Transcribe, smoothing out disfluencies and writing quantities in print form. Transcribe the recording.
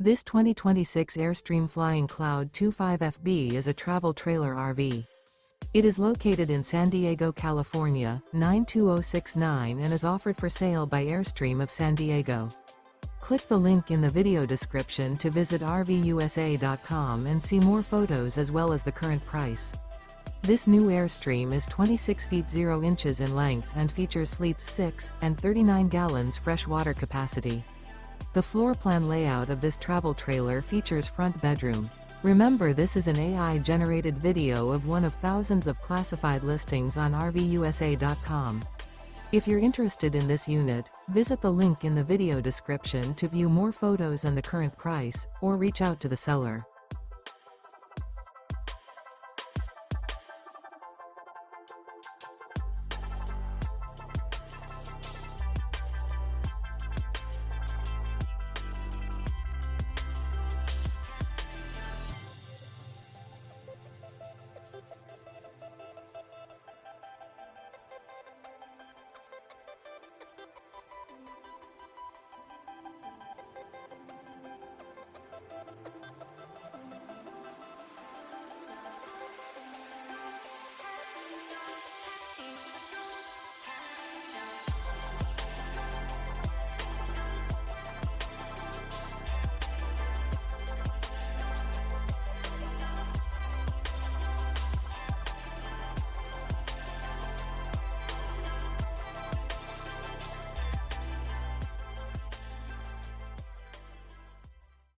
This 2026 Airstream Flying Cloud 25FB is a travel trailer RV. It is located in San Diego, California, 92069 and is offered for sale by Airstream of San Diego. Click the link in the video description to visit RVUSA.com and see more photos as well as the current price. This new Airstream is 26 feet 0 inches in length and features sleeps 6 and 39 gallons fresh water capacity. The floor plan layout of this travel trailer features front bedroom. Remember, this is an AI-generated video of one of thousands of classified listings on RVUSA.com. If you're interested in this unit, visit the link in the video description to view more photos and the current price, or reach out to the seller.